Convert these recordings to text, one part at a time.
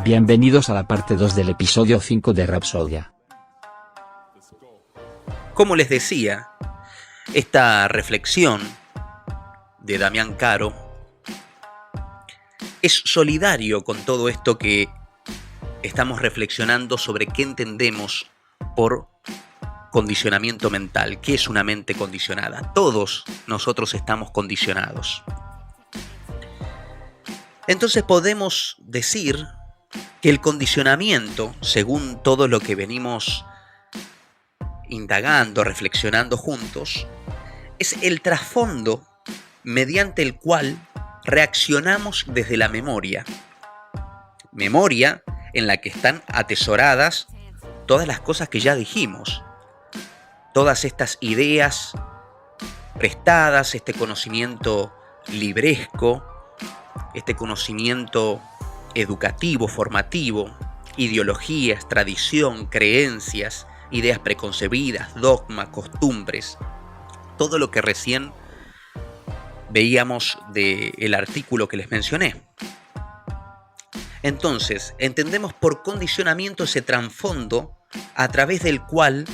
Bienvenidos a la parte 2 del episodio 5 de Rapsodia. Como les decía, esta reflexión de Damián Caro es solidario con todo esto que estamos reflexionando sobre qué entendemos por condicionamiento mental. ¿Qué es una mente condicionada? Todos nosotros estamos condicionados. Entonces podemos decir que el condicionamiento, según todo lo que venimos indagando, reflexionando juntos, es el trasfondo mediante el cual reaccionamos desde la memoria. Memoria en la que están atesoradas todas las cosas que ya dijimos. Todas estas ideas prestadas, este conocimiento libresco, este conocimiento educativo, formativo, ideologías, tradición, creencias, ideas preconcebidas, dogmas, costumbres, todo lo que recién veíamos del artículo que les mencioné. Entonces, entendemos por condicionamiento ese trasfondo a través del cual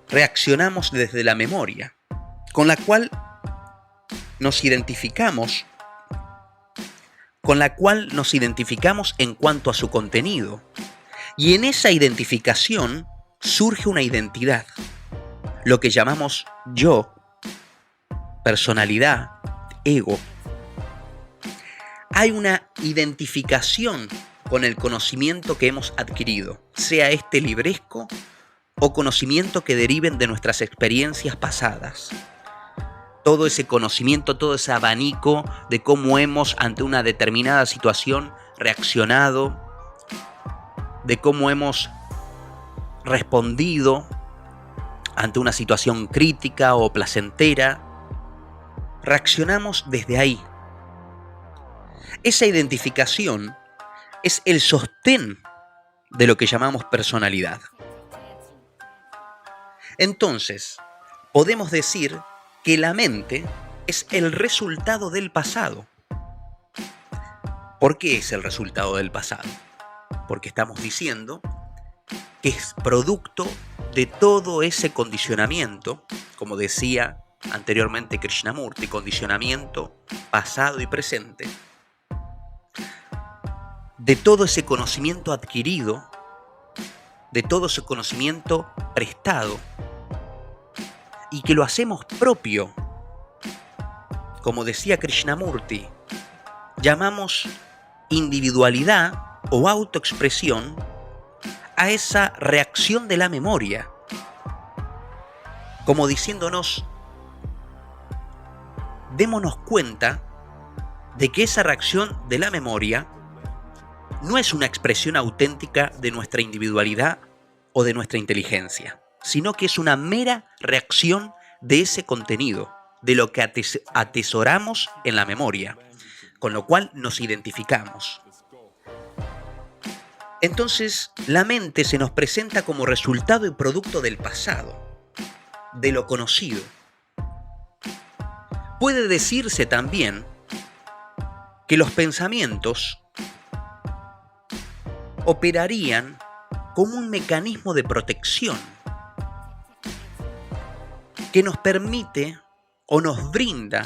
reaccionamos desde la memoria, con la cual nos identificamos, en cuanto a su contenido. Y en esa identificación surge una identidad, lo que llamamos yo, personalidad, ego. Hay una identificación con el conocimiento que hemos adquirido, sea este libresco o conocimiento que deriven de nuestras experiencias pasadas. Todo ese conocimiento, todo ese abanico de cómo hemos ante una determinada situación reaccionado, de cómo hemos respondido ante una situación crítica o placentera, reaccionamos desde ahí. Esa identificación es el sostén de lo que llamamos personalidad. Entonces, podemos decir que la mente es el resultado del pasado. ¿Por qué es el resultado del pasado? Porque estamos diciendo que es producto de todo ese condicionamiento, como decía anteriormente Krishnamurti, condicionamiento pasado y presente, de todo ese conocimiento adquirido, de todo ese conocimiento prestado, y que lo hacemos propio. Como decía Krishnamurti, llamamos individualidad o autoexpresión a esa reacción de la memoria, como diciéndonos, démonos cuenta de que esa reacción de la memoria no es una expresión auténtica de nuestra individualidad o de nuestra inteligencia, sino que es una mera reacción de ese contenido, de lo que atesoramos en la memoria, con lo cual nos identificamos. Entonces, la mente se nos presenta como resultado y producto del pasado, de lo conocido. Puede decirse también que los pensamientos operarían como un mecanismo de protección que nos permite o nos brinda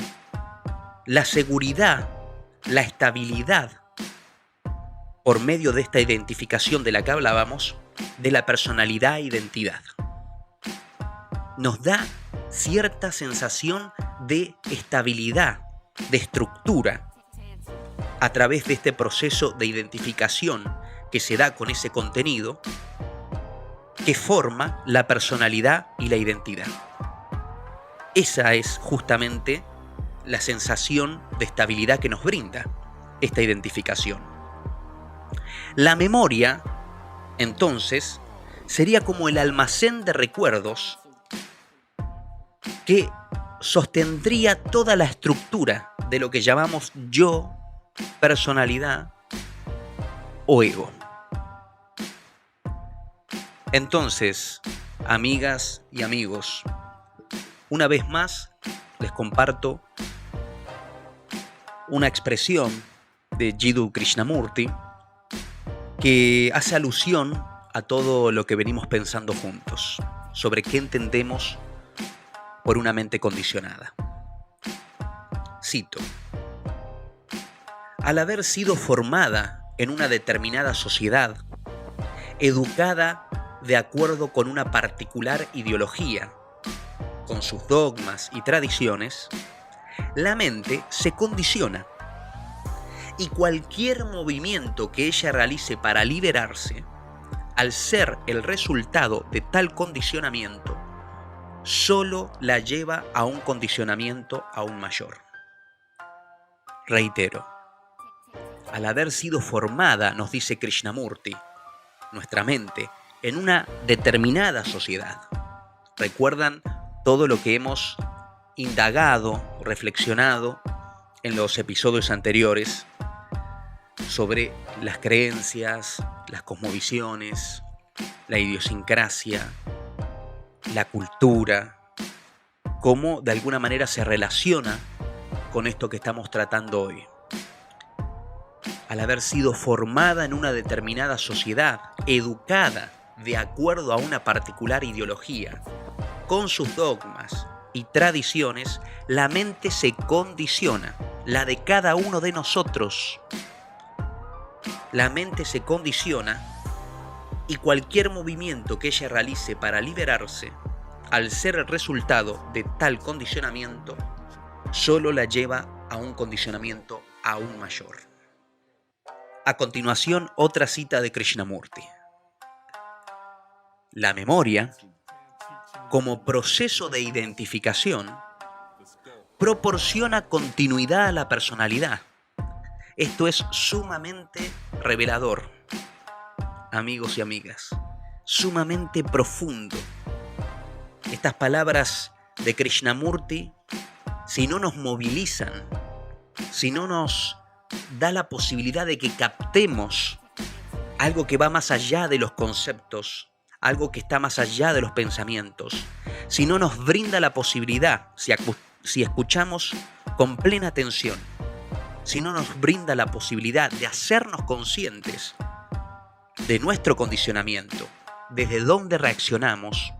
la seguridad, la estabilidad, por medio de esta identificación de la que hablábamos, de la personalidad e identidad. Nos da cierta sensación de estabilidad, de estructura, a través de este proceso de identificación que se da con ese contenido que forma la personalidad y la identidad. Esa es justamente la sensación de estabilidad que nos brinda esta identificación. La memoria, entonces, sería como el almacén de recuerdos que sostendría toda la estructura de lo que llamamos yo, personalidad o ego. Entonces, amigas y amigos, una vez más les comparto una expresión de Jiddu Krishnamurti que hace alusión a todo lo que venimos pensando juntos, sobre qué entendemos por una mente condicionada. Cito: al haber sido formada en una determinada sociedad, educada de acuerdo con una particular ideología, con sus dogmas y tradiciones, la mente se condiciona y cualquier movimiento que ella realice para liberarse, al ser el resultado de tal condicionamiento, solo la lleva a un condicionamiento aún mayor. Reitero, al haber sido formada, nos dice Krishnamurti, nuestra mente, en una determinada sociedad. ¿Recuerdan todo lo que hemos indagado, reflexionado en los episodios anteriores sobre las creencias, las cosmovisiones, la idiosincrasia, la cultura, cómo de alguna manera se relaciona con esto que estamos tratando hoy? Al haber sido formada en una determinada sociedad, educada de acuerdo a una particular ideología, con sus dogmas y tradiciones, la mente se condiciona, la de cada uno de nosotros. La mente se condiciona y cualquier movimiento que ella realice para liberarse, al ser el resultado de tal condicionamiento, solo la lleva a un condicionamiento aún mayor. A continuación, otra cita de Krishnamurti. La memoria, como proceso de identificación, proporciona continuidad a la personalidad. Esto es sumamente revelador, amigos y amigas, sumamente profundo. Estas palabras de Krishnamurti, si no nos movilizan, si no nos da la posibilidad de que captemos algo que va más allá de los conceptos, algo que está más allá de los pensamientos, si no nos brinda la posibilidad, si escuchamos con plena atención, si no nos brinda la posibilidad de hacernos conscientes de nuestro condicionamiento, desde dónde reaccionamos,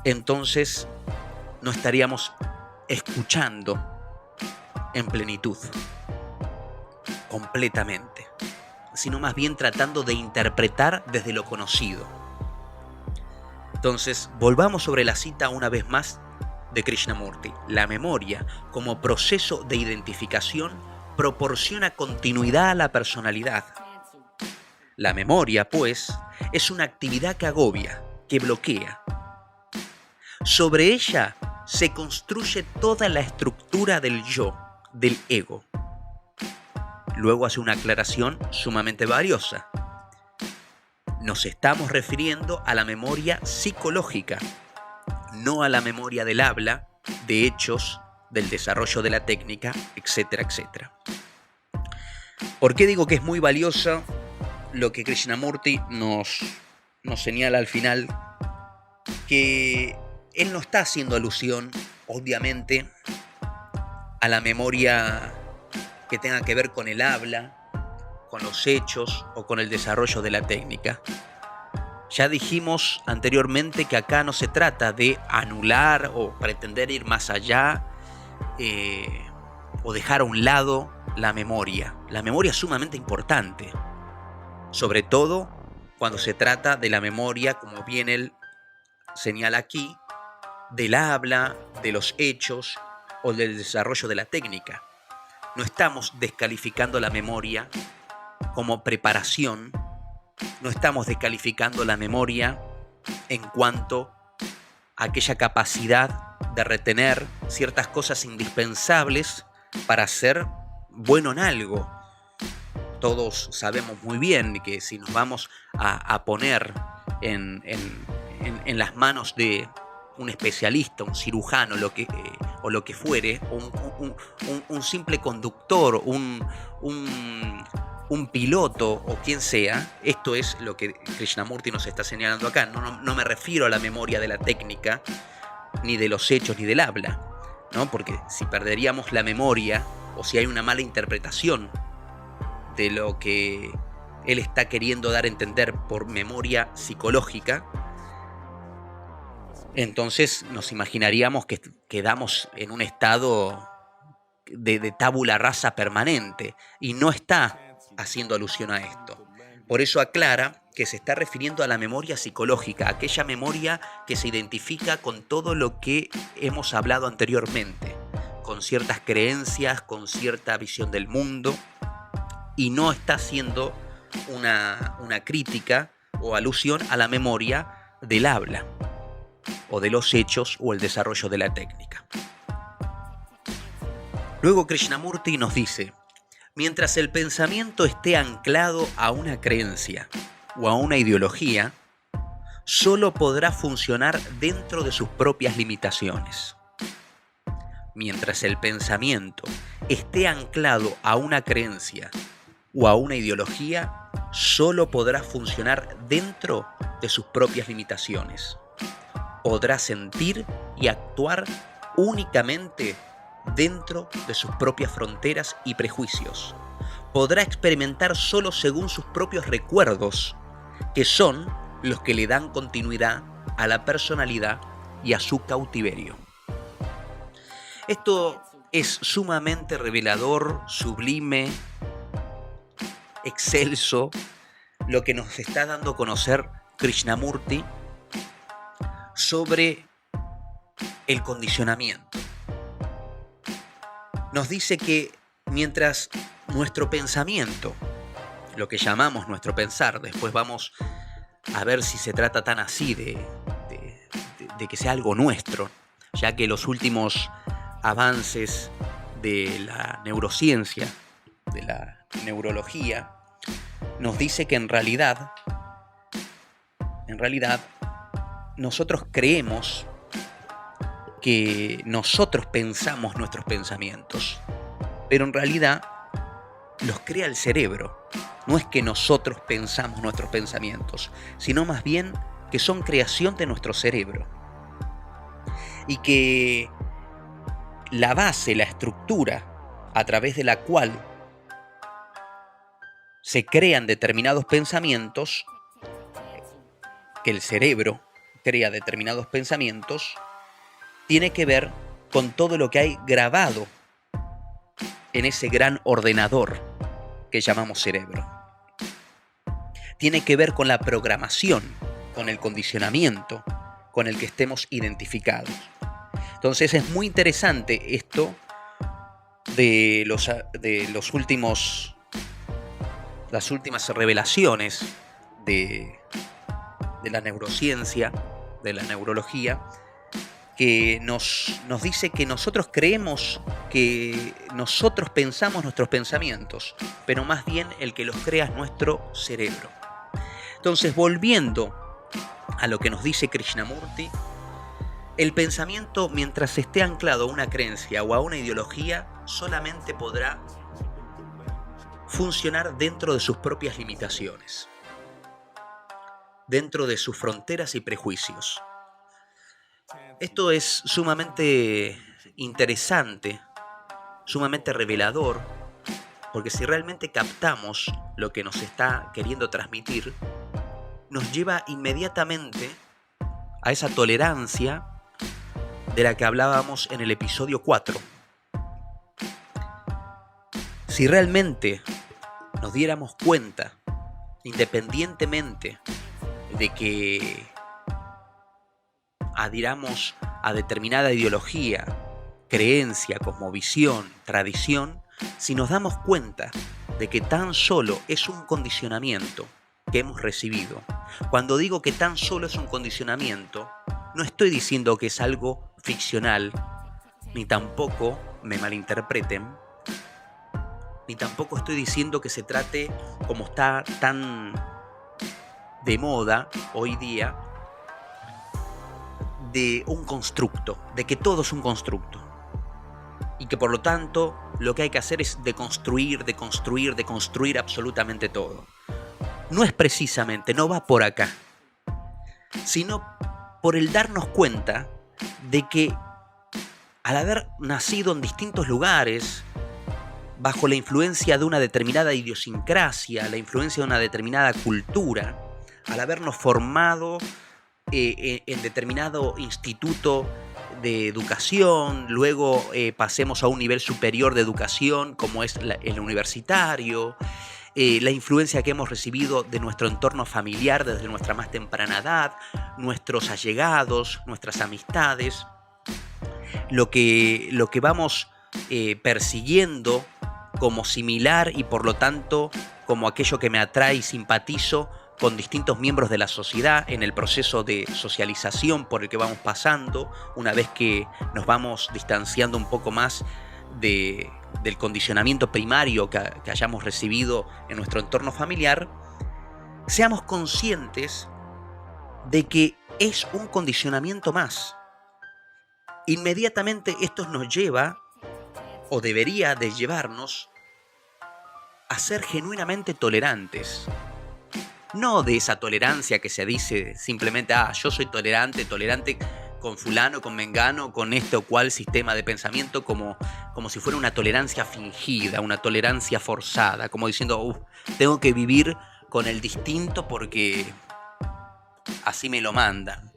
entonces no estaríamos escuchando en plenitud, completamente, sino más bien tratando de interpretar desde lo conocido. Entonces, volvamos sobre la cita una vez más de Krishnamurti. La memoria, como proceso de identificación, proporciona continuidad a la personalidad. La memoria, pues, es una actividad que agobia, que bloquea. Sobre ella se construye toda la estructura del yo, del ego. Luego hace una aclaración sumamente valiosa. Nos estamos refiriendo a la memoria psicológica, no a la memoria del habla, de hechos, del desarrollo de la técnica, etcétera, etcétera. ¿Por qué digo que es muy valiosa lo que Krishnamurti nos señala al final? Que él no está haciendo alusión, obviamente, a la memoria que tenga que ver con el habla, con los hechos o con el desarrollo de la técnica. Ya dijimos anteriormente que acá no se trata de anular o pretender ir más allá o dejar a un lado la memoria. La memoria es sumamente importante, sobre todo cuando se trata de la memoria, como bien él señala aquí, del habla, de los hechos o del desarrollo de la técnica. No estamos descalificando la memoria como preparación, no estamos descalificando la memoria en cuanto a aquella capacidad de retener ciertas cosas indispensables para ser bueno en algo. Todos sabemos muy bien que si nos vamos a poner en las manos de un especialista, un cirujano, o lo que fuere, un simple conductor, un piloto o quien sea, esto es lo que Krishnamurti nos está señalando acá. No me refiero a la memoria de la técnica, ni de los hechos, ni del habla, ¿no? Porque si perderíamos la memoria, o si hay una mala interpretación de lo que él está queriendo dar a entender por memoria psicológica, entonces nos imaginaríamos que quedamos en un estado de tabula rasa permanente, y no está haciendo alusión a esto. Por eso aclara que se está refiriendo a la memoria psicológica, aquella memoria que se identifica con todo lo que hemos hablado anteriormente, con ciertas creencias, con cierta visión del mundo, y no está haciendo una crítica o alusión a la memoria del habla, o de los hechos, o el desarrollo de la técnica. Luego Krishnamurti nos dice: mientras el pensamiento esté anclado a una creencia o a una ideología, solo podrá funcionar dentro de sus propias limitaciones. Mientras el pensamiento esté anclado a una creencia o a una ideología, solo podrá funcionar dentro de sus propias limitaciones. Podrá sentir y actuar únicamente dentro de sus propias fronteras y prejuicios. Podrá experimentar solo según sus propios recuerdos, que son los que le dan continuidad a la personalidad y a su cautiverio. Esto es sumamente revelador, sublime, excelso, lo que nos está dando a conocer Krishnamurti sobre el condicionamiento. Nos dice que mientras nuestro pensamiento, lo que llamamos nuestro pensar, después vamos a ver si se trata tan así de que sea algo nuestro, ya que los últimos avances de la neurociencia, de la neurología, nos dice que en realidad nosotros creemos que nosotros pensamos nuestros pensamientos, pero en realidad los crea el cerebro. No es que nosotros pensamos nuestros pensamientos, sino más bien que son creación de nuestro cerebro. Y que la base, la estructura a través de la cual se crean determinados pensamientos, que el cerebro crea determinados pensamientos, tiene que ver con todo lo que hay grabado en ese gran ordenador que llamamos cerebro. Tiene que ver con la programación, con el condicionamiento con el que estemos identificados. Entonces es muy interesante esto de las últimas revelaciones de la neurociencia, de la neurología, que nos dice que nosotros creemos que nosotros pensamos nuestros pensamientos, pero más bien el que los crea es nuestro cerebro. Entonces, volviendo a lo que nos dice Krishnamurti, el pensamiento, mientras esté anclado a una creencia o a una ideología, solamente podrá funcionar dentro de sus propias limitaciones, dentro de sus fronteras y prejuicios. Esto es sumamente interesante, sumamente revelador, porque si realmente captamos lo que nos está queriendo transmitir, nos lleva inmediatamente a esa tolerancia de la que hablábamos en el episodio 4. Si realmente nos diéramos cuenta, independientemente de que adhiramos a determinada ideología, creencia, cosmovisión, tradición, si nos damos cuenta de que tan solo es un condicionamiento que hemos recibido. Cuando digo que tan solo es un condicionamiento, no estoy diciendo que es algo ficcional, ni tampoco me malinterpreten, ni tampoco estoy diciendo que se trate, como está tan de moda hoy día, de un constructo, de que todo es un constructo. Y que por lo tanto lo que hay que hacer es deconstruir absolutamente todo. No es precisamente, no va por acá, sino por el darnos cuenta de que al haber nacido en distintos lugares, bajo la influencia de una determinada idiosincrasia, la influencia de una determinada cultura, al habernos formado en determinado instituto de educación, luego pasemos a un nivel superior de educación como es el universitario, la influencia que hemos recibido de nuestro entorno familiar desde nuestra más temprana edad, nuestros allegados, nuestras amistades, lo que vamos persiguiendo como similar y por lo tanto como aquello que me atrae y simpatizo con distintos miembros de la sociedad en el proceso de socialización por el que vamos pasando, una vez que nos vamos distanciando un poco más del condicionamiento primario que hayamos recibido en nuestro entorno familiar, seamos conscientes de que es un condicionamiento más. Inmediatamente esto nos lleva, o debería de llevarnos, a ser genuinamente tolerantes. No de esa tolerancia que se dice simplemente, yo soy tolerante con fulano, con mengano, con este o cual sistema de pensamiento, como si fuera una tolerancia fingida, una tolerancia forzada, como diciendo, tengo que vivir con el distinto porque así me lo mandan,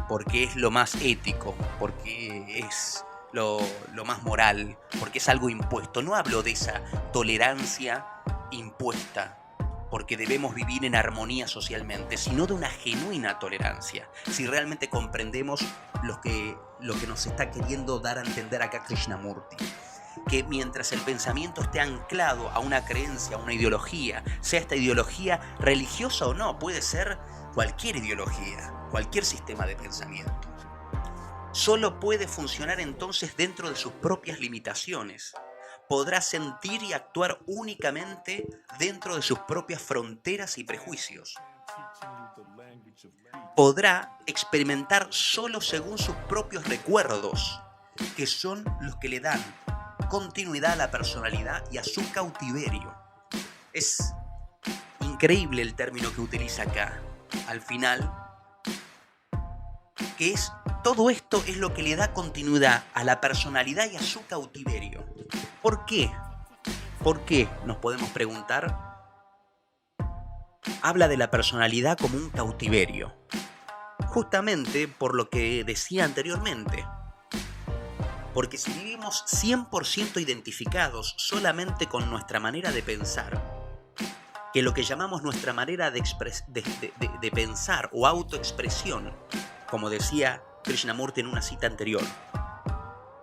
porque es lo más ético, porque es lo más moral, porque es algo impuesto. No hablo de esa tolerancia impuesta porque debemos vivir en armonía socialmente, sino de una genuina tolerancia. Si realmente comprendemos lo que nos está queriendo dar a entender acá Krishnamurti, que mientras el pensamiento esté anclado a una creencia, a una ideología, sea esta ideología religiosa o no, puede ser cualquier ideología, cualquier sistema de pensamiento, solo puede funcionar entonces dentro de sus propias limitaciones. Podrá sentir y actuar únicamente dentro de sus propias fronteras y prejuicios. Podrá experimentar solo según sus propios recuerdos, que son los que le dan continuidad a la personalidad y a su cautiverio. Es increíble el término que utiliza acá, al final, que es todo esto es lo que le da continuidad a la personalidad y a su cautiverio. ¿Por qué? ¿Por qué? Nos podemos preguntar. Habla de la personalidad como un cautiverio. Justamente por lo que decía anteriormente. Porque si vivimos 100% identificados solamente con nuestra manera de pensar, que lo que llamamos nuestra manera de pensar o autoexpresión, como decía Krishnamurti en una cita anterior,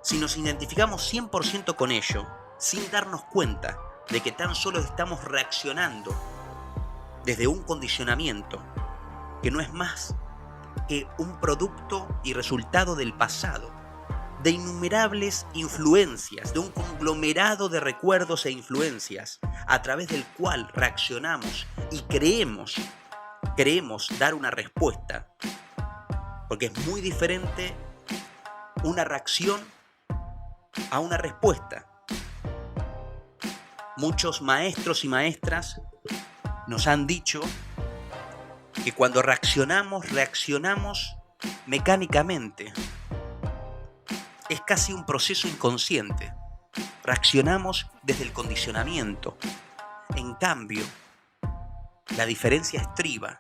si nos identificamos 100% con ello, sin darnos cuenta de que tan solo estamos reaccionando desde un condicionamiento que no es más que un producto y resultado del pasado, de innumerables influencias, de un conglomerado de recuerdos e influencias a través del cual reaccionamos y creemos dar una respuesta, porque es muy diferente una reacción a una respuesta. Muchos maestros y maestras nos han dicho que cuando reaccionamos mecánicamente. Es casi un proceso inconsciente. Reaccionamos desde el condicionamiento. En cambio, la diferencia estriba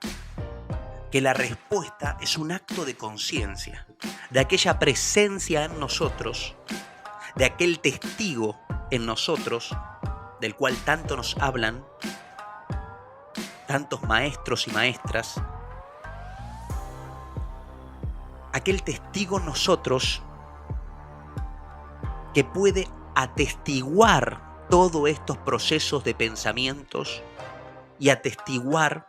que la respuesta es un acto de conciencia, de aquella presencia en nosotros, de aquel testigo en nosotros, del cual tanto nos hablan tantos maestros y maestras, aquel testigo en nosotros que puede atestiguar todos estos procesos de pensamientos y atestiguar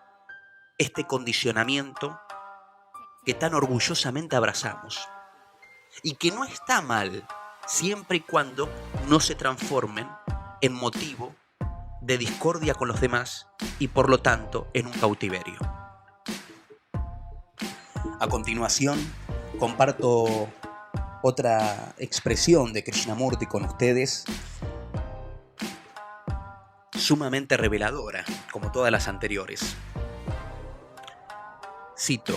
este condicionamiento que tan orgullosamente abrazamos y que no está mal siempre y cuando no se transformen en motivo de discordia con los demás y por lo tanto en un cautiverio. A continuación comparto otra expresión de Krishnamurti con ustedes, sumamente reveladora, como todas las anteriores. Cito: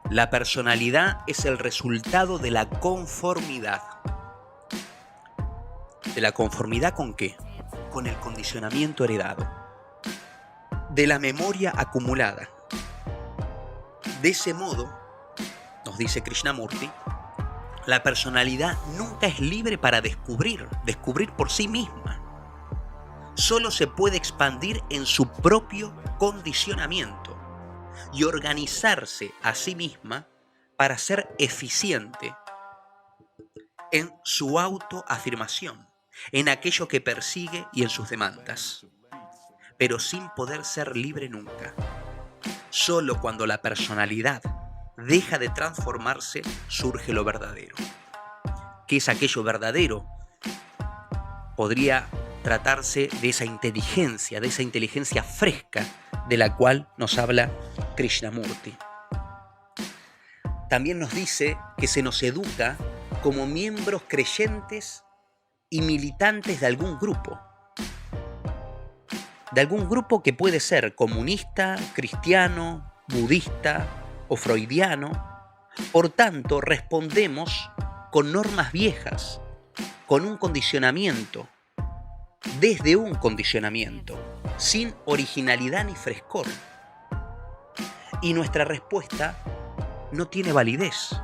la personalidad es el resultado de la conformidad. ¿De la conformidad con qué? con el condicionamiento heredado, de la memoria acumulada. De ese modo, nos dice Krishnamurti, la personalidad nunca es libre para descubrir por sí misma. Solo se puede expandir en su propio condicionamiento y organizarse a sí misma para ser eficiente en su autoafirmación, en aquello que persigue y en sus demandas, pero sin poder ser libre nunca. Solo cuando la personalidad deja de transformarse surge lo verdadero. ¿Qué es aquello verdadero? Podría tratarse de esa inteligencia fresca de la cual nos habla Krishnamurti. También nos dice que se nos educa como miembros creyentes y militantes de algún grupo que puede ser comunista, cristiano, budista o freudiano. Por tanto, respondemos con normas viejas, con un condicionamiento, desde un condicionamiento, sin originalidad ni frescor. Y nuestra respuesta no tiene validez.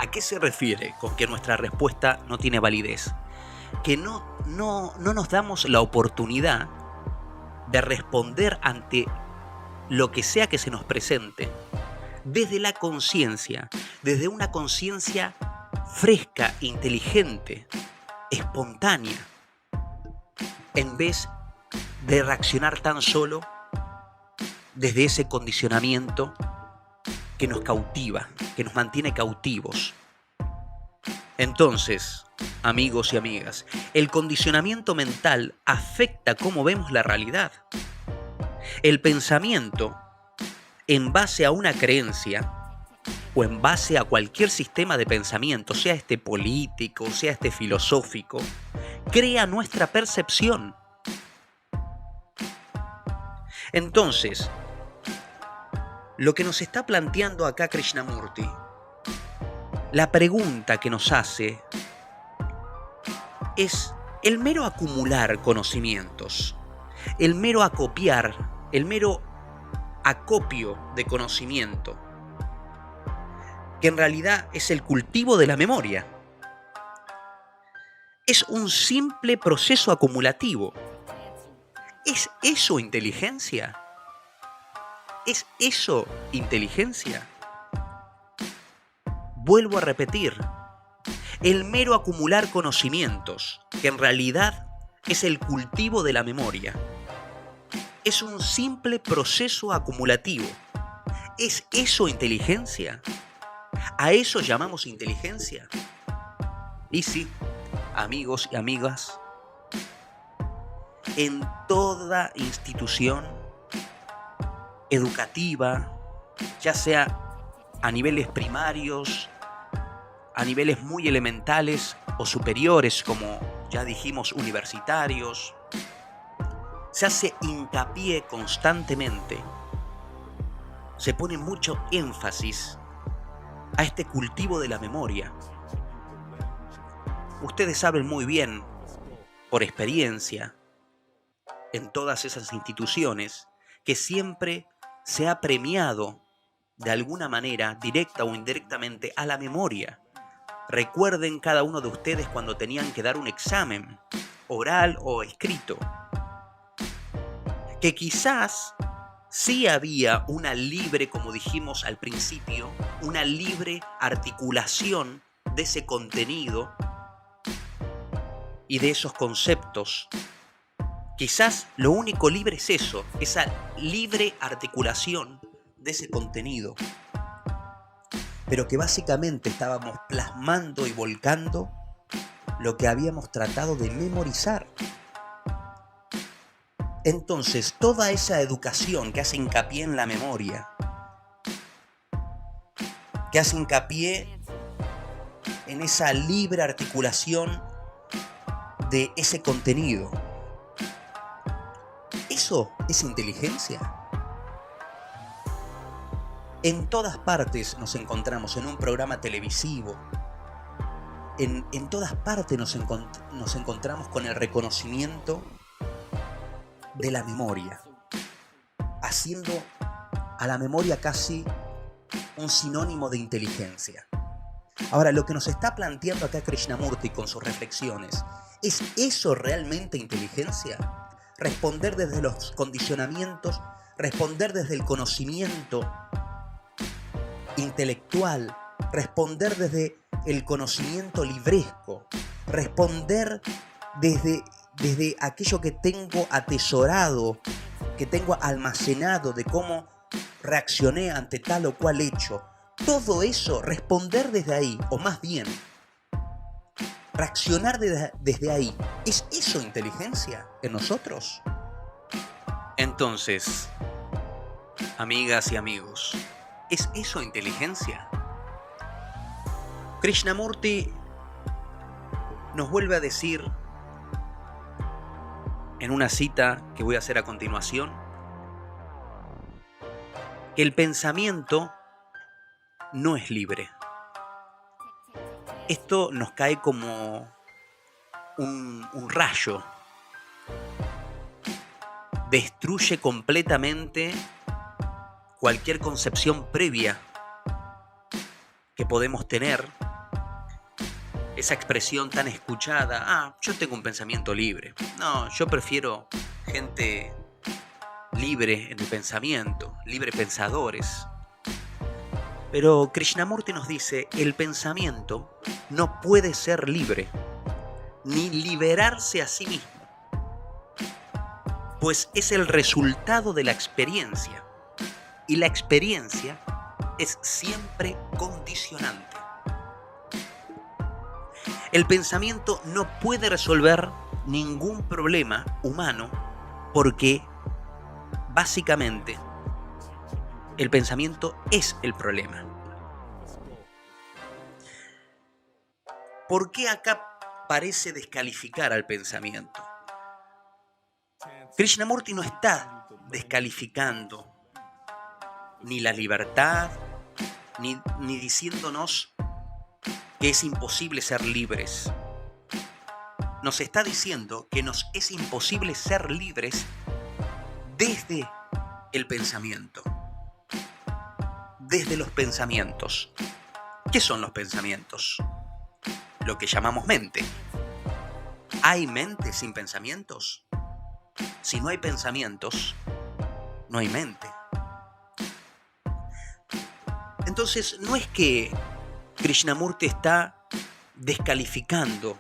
¿A qué se refiere con que nuestra respuesta no tiene validez? Que no nos damos la oportunidad de responder ante lo que sea que se nos presente desde la conciencia, desde una conciencia fresca, inteligente, espontánea, en vez de reaccionar tan solo desde ese condicionamiento que nos cautiva, que nos mantiene cautivos. Entonces, amigos y amigas, el condicionamiento mental afecta cómo vemos la realidad. El pensamiento, en base a una creencia o en base a cualquier sistema de pensamiento, sea este político, sea este filosófico, crea nuestra percepción. Entonces, lo que nos está planteando acá Krishnamurti, la pregunta que nos hace es el mero acumular conocimientos, el mero acopiar, el mero acopio de conocimiento, que en realidad es el cultivo de la memoria. Es un simple proceso acumulativo. ¿Es eso inteligencia? ¿Es eso inteligencia? Vuelvo a repetir, el mero acumular conocimientos, que en realidad es el cultivo de la memoria, es un simple proceso acumulativo. ¿Es eso inteligencia? ¿A eso llamamos inteligencia? Y sí, amigos y amigas, en toda institución educativa, ya sea a niveles primarios, a niveles muy elementales o superiores, como ya dijimos, universitarios, se hace hincapié constantemente, se pone mucho énfasis a este cultivo de la memoria. Ustedes saben muy bien, por experiencia, en todas esas instituciones, que siempre se ha premiado de alguna manera, directa o indirectamente, a la memoria. Recuerden cada uno de ustedes cuando tenían que dar un examen, oral o escrito, que quizás sí había una libre, como dijimos al principio, una libre articulación de ese contenido y de esos conceptos. Quizás lo único libre es eso, esa libre articulación de ese contenido, pero que básicamente estábamos plasmando y volcando lo que habíamos tratado de memorizar. Entonces, toda esa educación que hace hincapié en la memoria, que hace hincapié en esa libre articulación de ese contenido, ¿eso es inteligencia? En todas partes nos encontramos en un programa televisivo, en todas partes nos encontramos con el reconocimiento de la memoria, haciendo a la memoria casi un sinónimo de inteligencia. Ahora, lo que nos está planteando acá Krishnamurti con sus reflexiones, ¿es eso realmente inteligencia? Responder desde los condicionamientos, responder desde el conocimiento intelectual, responder desde el conocimiento libresco, responder desde aquello que tengo atesorado, que tengo almacenado, de cómo reaccioné ante tal o cual hecho. Todo eso, responder desde ahí, o más bien, reaccionar desde ahí. ¿Es eso inteligencia en nosotros? Entonces, amigas y amigos, ¿es eso inteligencia? Krishnamurti nos vuelve a decir en una cita que voy a hacer a continuación, que el pensamiento no es libre. Esto nos cae como un rayo. Destruye completamente cualquier concepción previa que podemos tener. Esa expresión tan escuchada, yo tengo un pensamiento libre. No, yo prefiero gente libre en el pensamiento, libre pensadores. Pero Krishnamurti nos dice, el pensamiento no puede ser libre, ni liberarse a sí mismo, pues es el resultado de la experiencia, y la experiencia es siempre condicionante. El pensamiento no puede resolver ningún problema humano porque, básicamente, el pensamiento es el problema. ¿Por qué acá parece descalificar al pensamiento? Krishnamurti no está descalificando ni la libertad, ni diciéndonos que es imposible ser libres. Nos está diciendo que nos es imposible ser libres desde el pensamiento. Desde los pensamientos. ¿Qué son los pensamientos? Lo que llamamos mente. ¿Hay mente sin pensamientos? Si no hay pensamientos, no hay mente. Entonces, no es que Krishnamurti está descalificando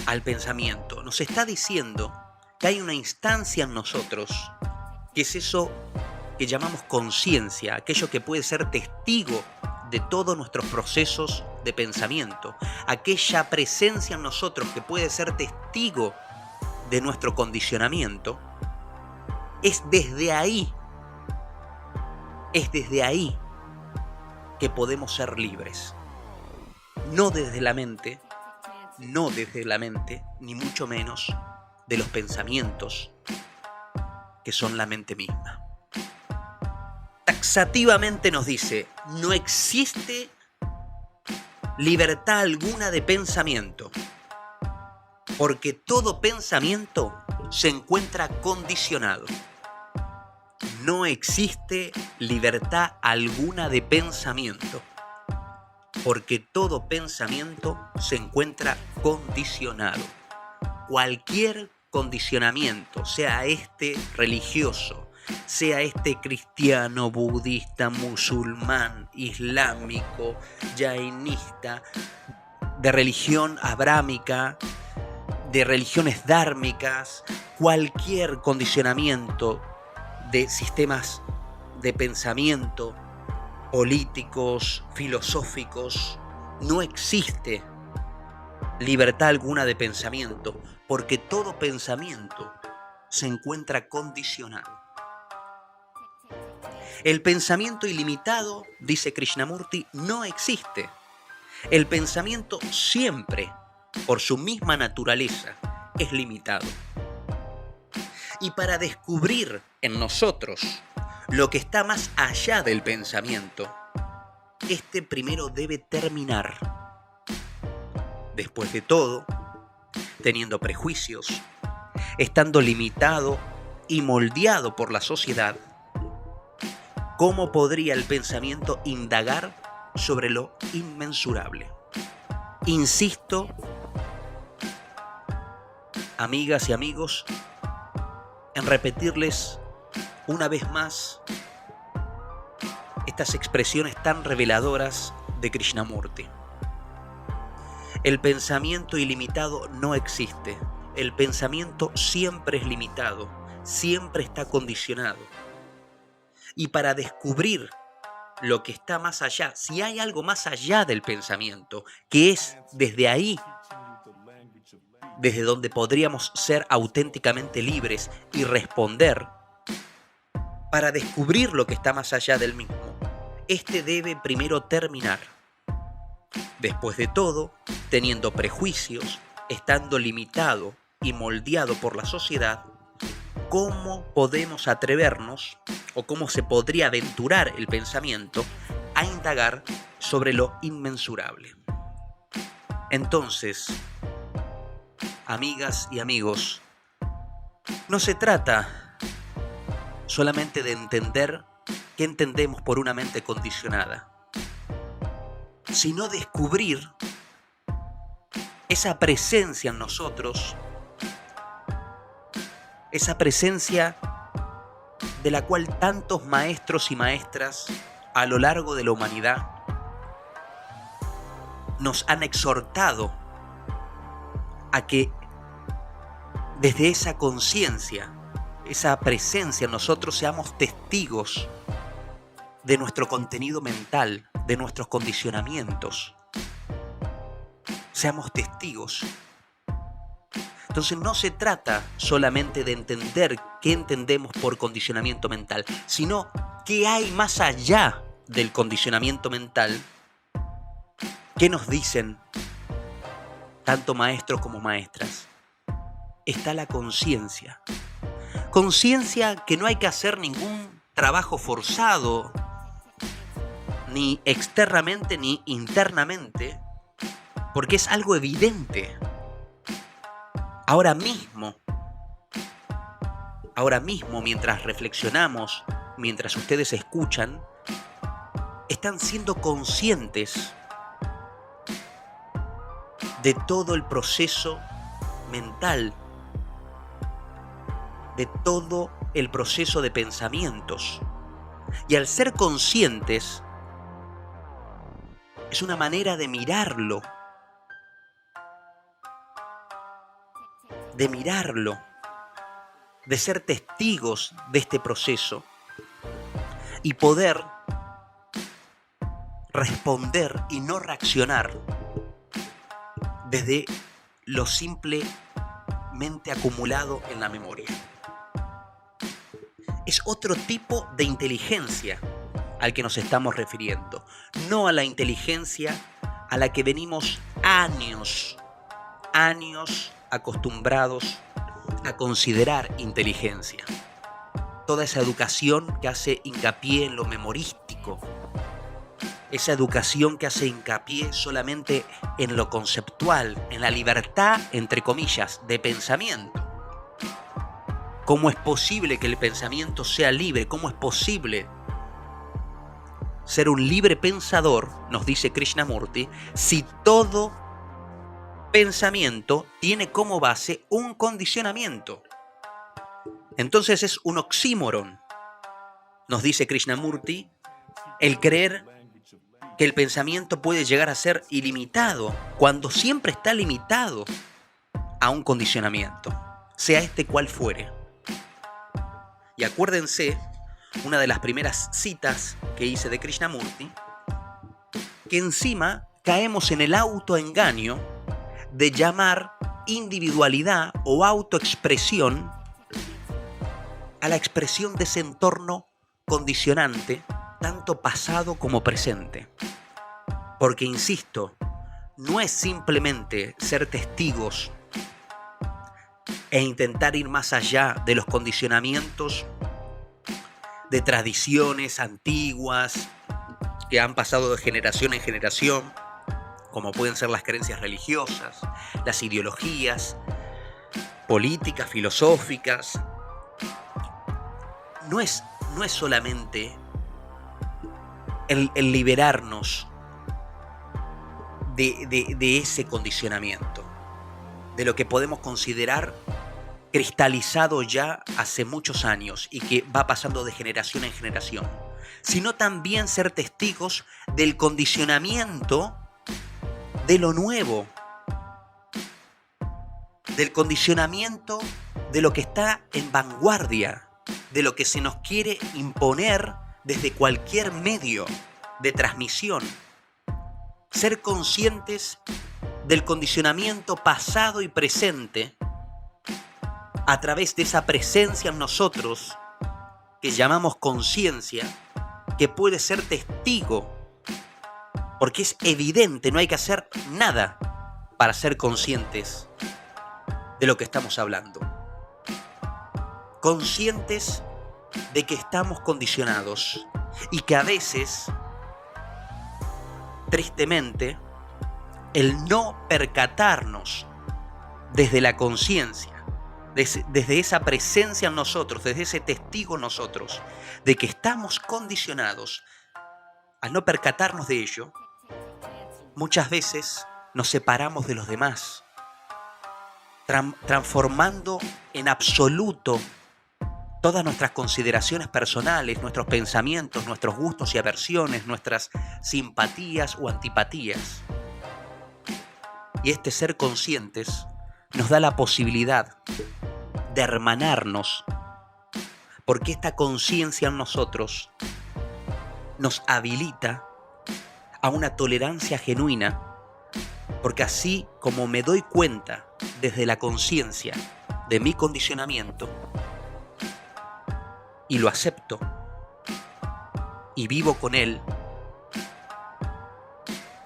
al pensamiento. Nos está diciendo que hay una instancia en nosotros, que es eso que llamamos conciencia, aquello que puede ser testigo de todos nuestros procesos de pensamiento, aquella presencia en nosotros que puede ser testigo de nuestro condicionamiento. Es desde ahí que podemos ser libres. No desde la mente, ni mucho menos de los pensamientos que son la mente misma. Taxativamente nos dice, no existe libertad alguna de pensamiento, porque todo pensamiento se encuentra condicionado. No existe libertad alguna de pensamiento, porque todo pensamiento se encuentra condicionado. Cualquier condicionamiento, sea este religioso, sea este cristiano, budista, musulmán, islámico, jainista, de religión abrámica, de religiones dármicas, cualquier condicionamiento de sistemas de pensamiento, políticos, filosóficos, no existe libertad alguna de pensamiento, porque todo pensamiento se encuentra condicionado. El pensamiento ilimitado, dice Krishnamurti, no existe. El pensamiento siempre, por su misma naturaleza, es limitado. Y para descubrir en nosotros lo que está más allá del pensamiento, este primero debe terminar. Después de todo, teniendo prejuicios, estando limitado y moldeado por la sociedad, ¿cómo podría el pensamiento indagar sobre lo inmensurable? Insisto, amigas y amigos, en repetirles una vez más estas expresiones tan reveladoras de Krishnamurti. El pensamiento ilimitado no existe. El pensamiento siempre es limitado, siempre está condicionado. Y para descubrir lo que está más allá, si hay algo más allá del pensamiento, que es desde ahí, desde donde podríamos ser auténticamente libres y responder, para descubrir lo que está más allá del mismo, este debe primero terminar. Después de todo, teniendo prejuicios, estando limitado y moldeado por la sociedad, ¿cómo podemos atrevernos, o cómo se podría aventurar el pensamiento, a indagar sobre lo inmensurable? Entonces, amigas y amigos, no se trata solamente de entender qué entendemos por una mente condicionada, sino descubrir esa presencia en nosotros, esa presencia de la cual tantos maestros y maestras a lo largo de la humanidad nos han exhortado a que desde esa conciencia, esa presencia en nosotros, seamos testigos de nuestro contenido mental, de nuestros condicionamientos. Seamos testigos. Entonces no se trata solamente de entender qué entendemos por condicionamiento mental, sino qué hay más allá del condicionamiento mental. ¿Qué nos dicen tanto maestros como maestras? Está la conciencia. Conciencia que no hay que hacer ningún trabajo forzado, ni externamente ni internamente, porque es algo evidente. Ahora mismo, mientras reflexionamos, mientras ustedes escuchan, están siendo conscientes de todo el proceso mental, de todo el proceso de pensamientos. Y al ser conscientes, es una manera de mirarlo, de ser testigos de este proceso y poder responder y no reaccionar desde lo simplemente acumulado en la memoria. Es otro tipo de inteligencia al que nos estamos refiriendo, no a la inteligencia a la que venimos años acostumbrados a considerar inteligencia. Toda esa educación que hace hincapié en lo memorístico, esa educación que hace hincapié solamente en lo conceptual, en la libertad, entre comillas, de pensamiento. ¿Cómo es posible que el pensamiento sea libre? ¿Cómo es posible ser un libre pensador, nos dice Krishnamurti, si todo pensamiento tiene como base un condicionamiento? Entonces es un oxímoron, nos dice Krishnamurti, el creer que el pensamiento puede llegar a ser ilimitado cuando siempre está limitado a un condicionamiento, sea este cual fuere. Y acuérdense, una de las primeras citas que hice de Krishnamurti, que encima caemos en el autoengaño de llamar individualidad o autoexpresión a la expresión de ese entorno condicionante, tanto pasado como presente. Porque, insisto, no es simplemente ser testigos e intentar ir más allá de los condicionamientos de tradiciones antiguas que han pasado de generación en generación, como pueden ser las creencias religiosas, las ideologías, políticas, filosóficas, no es solamente el liberarnos de ese condicionamiento, de lo que podemos considerar cristalizado ya hace muchos años y que va pasando de generación en generación, sino también ser testigos del condicionamiento de lo nuevo, del condicionamiento de lo que está en vanguardia, de lo que se nos quiere imponer desde cualquier medio de transmisión. Ser conscientes del condicionamiento pasado y presente a través de esa presencia en nosotros que llamamos conciencia, que puede ser testigo, porque es evidente, no hay que hacer nada para ser conscientes de lo que estamos hablando. Conscientes de que estamos condicionados y que a veces, tristemente, el no percatarnos desde la conciencia, desde esa presencia en nosotros, desde ese testigo en nosotros, de que estamos condicionados, al no percatarnos de ello, muchas veces nos separamos de los demás, transformando en absoluto todas nuestras consideraciones personales, nuestros pensamientos, nuestros gustos y aversiones, nuestras simpatías o antipatías. Y este ser conscientes nos da la posibilidad de hermanarnos, porque esta conciencia en nosotros nos habilita a una tolerancia genuina, porque así como me doy cuenta desde la conciencia de mi condicionamiento y lo acepto y vivo con él,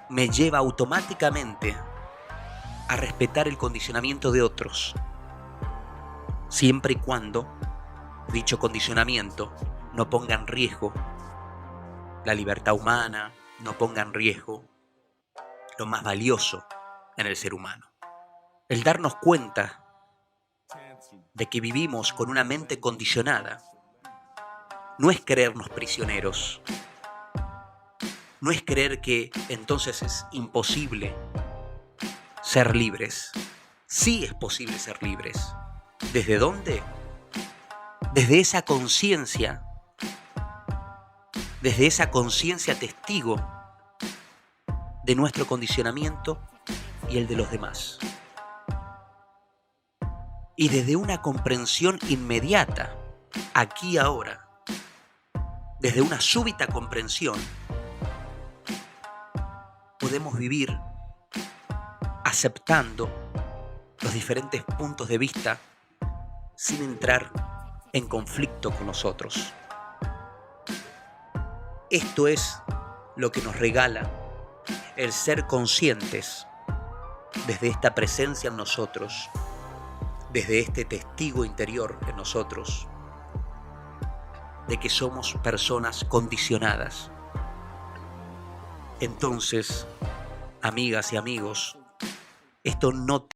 me lleva automáticamente a respetar el condicionamiento de otros, siempre y cuando dicho condicionamiento no ponga en riesgo la libertad humana, no ponga en riesgo lo más valioso en el ser humano. El darnos cuenta de que vivimos con una mente condicionada no es creernos prisioneros, no es creer que entonces es imposible ser libres. Sí es posible ser libres. ¿Desde dónde? Desde esa conciencia testigo de nuestro condicionamiento y el de los demás. Y desde una comprensión inmediata, aquí y ahora, desde una súbita comprensión, podemos vivir aceptando los diferentes puntos de vista sin entrar en conflicto con nosotros. Esto es lo que nos regala el ser conscientes desde esta presencia en nosotros, desde este testigo interior en nosotros, de que somos personas condicionadas. Entonces, amigas y amigos, esto no